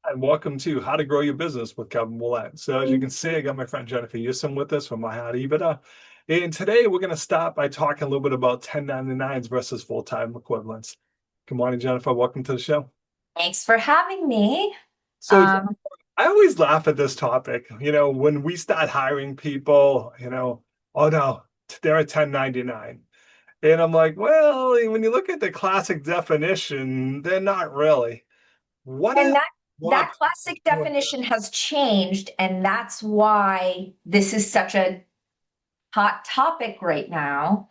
And welcome to How to Grow Your Business with Kevin Willett. So as you can see, I got my friend Jennifer Yousem with us from I Heart EBITDA. And today we're going to start by talking a little bit about 1099s versus full-time equivalents. Good morning, Jennifer. Welcome to the show. Thanks for having me. So Um, I always laugh at this topic. When we start hiring people, oh no, they're a 1099. And I'm like, well, when you look at the classic definition, they're not really. What and is that what? classic definition has changed, and that's why this is such a hot topic right now.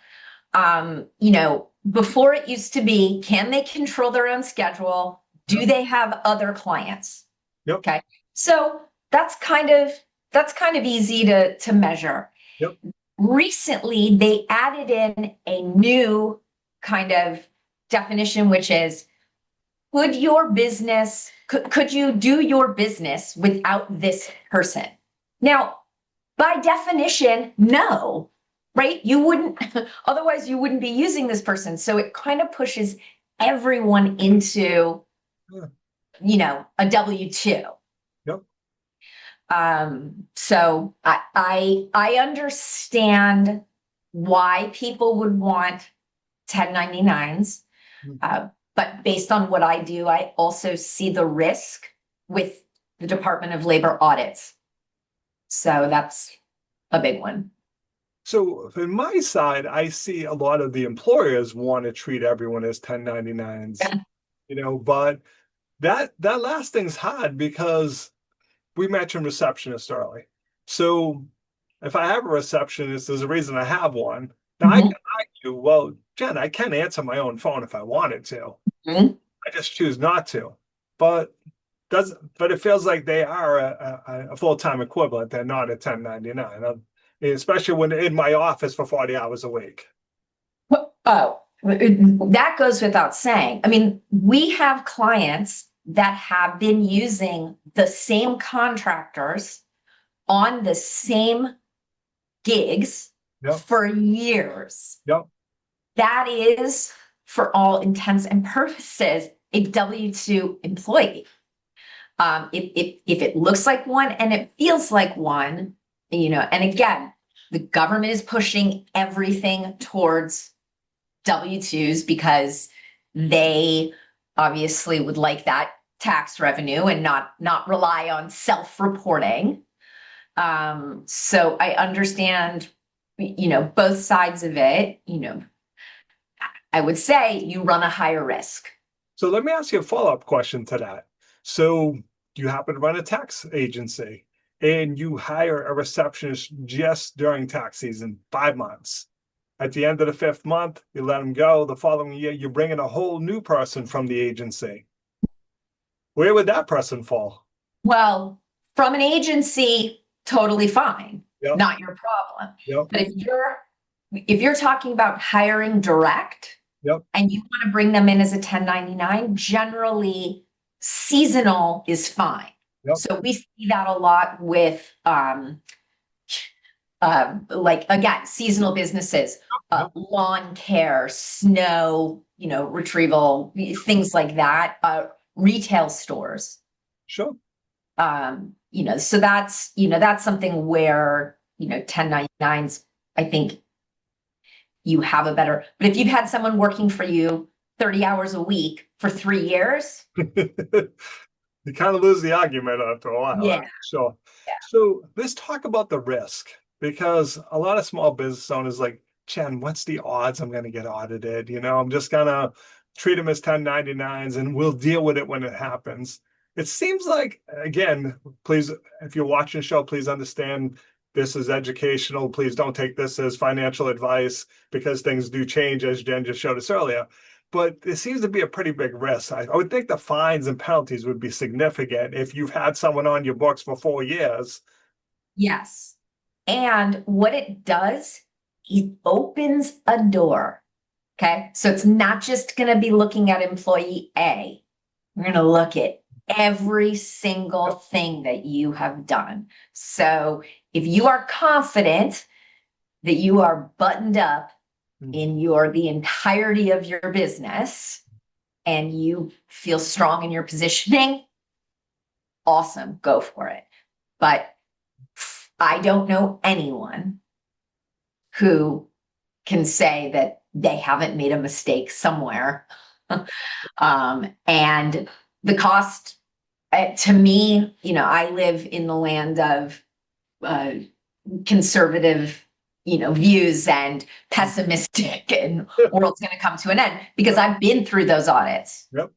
Before it used to be, can they control their own schedule? Do Yep, they have other clients? yep, Okay. So that's kind of easy to measure. yep. Recently, they added in a new kind of definition, which is could you do your business without this person? Now, by definition, no, right? You wouldn't, otherwise you wouldn't be using this person. So it kind of pushes everyone into, Yeah. a W-2. Yep. So I understand why people would want 1099s. Mm. But based on what I do, I also see the risk with the Department of Labor audits. So that's a big one. So from my side, I see a lot of the employers want to treat everyone as 1099s, Yeah. but that last thing's hard because we mentioned receptionist early. So if I have a receptionist, there's a reason I have one. Now I Mhm. can argue, well, Jen, I can answer my own phone if I wanted to. Mhm. I just choose not to. But but it feels like they are a full-time equivalent. They're not a 1099, especially when in my office for 40 hours a week. Oh, that goes without saying. I mean, we have clients that have been using the same contractors on the same gigs Yep, for years. yep, That is, for all intents and purposes, a W-2 employee. If it looks like one and it feels like one, and again, the government is pushing everything towards W-2s because they obviously would like that tax revenue and not rely on self-reporting. So I understand, both sides of it. I would say you run a higher risk. So let me ask you a follow-up question to that. So you happen to run a tax agency and you hire a receptionist just during tax season, 5 months. At the end of the fifth month, you let them go. The following year, you bring in a whole new person from the agency. Where would that person fall? Well, from an agency, totally fine, Yep, not your problem. yep, But if you're talking about hiring direct yep, and you want to bring them in as a 1099, generally seasonal is fine. yep. So we see that a lot with like again, seasonal businesses, Yep. lawn care, snow, retrieval, things like that, retail stores. Sure. So that's something where, 1099s, I think you have a better, but if you've had someone working for you 30 hours a week for 3 years, You kind of lose the argument after a while, yeah. that's sure. So let's talk about the risk because a lot of small business owners like, Chen, what's the odds I'm going to get audited? I'm just going to treat them as 1099s and we'll deal with it when it happens. It seems like, again, please, if you're watching the show, please understand this is educational. Please don't take this as financial advice because things do change, as Jen just showed us earlier. But it seems to be a pretty big risk. I would think the fines and penalties would be significant if you've had someone on your books for 4 years. Yes. And what it does, it opens a door. Okay. So it's not just going to be looking at employee A. We're going to look at every single Yep. thing that you have done. So if you are confident that you are buttoned up Mm. in the entirety of your business and you feel strong in your positioning, awesome, go for it. But I don't know anyone who can say that they haven't made a mistake somewhere. And the cost, to me, I live in the land of uh, conservative, views and pessimistic, and world's going to come to an end because I've been through those audits. Yep.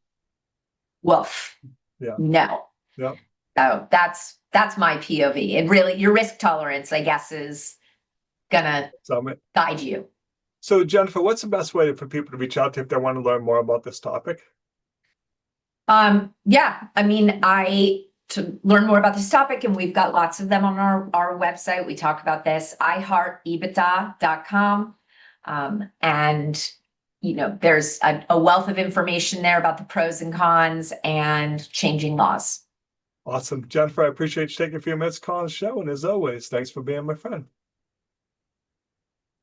Woof. Yeah. No. Yep. So that's my POV. And really, your risk tolerance, I guess, is gonna Summit. guide you. So Jennifer, what's the best way for people to reach out to if they want to learn more about this topic? Yeah, I mean, to learn more about this topic, and we've got lots of them on our website. We talk about this, iHeartEBITDA.com. And there's a wealth of information there about the pros and cons and changing laws. Awesome. Jennifer, I appreciate you taking a few minutes to call on the show. And as always, thanks for being my friend.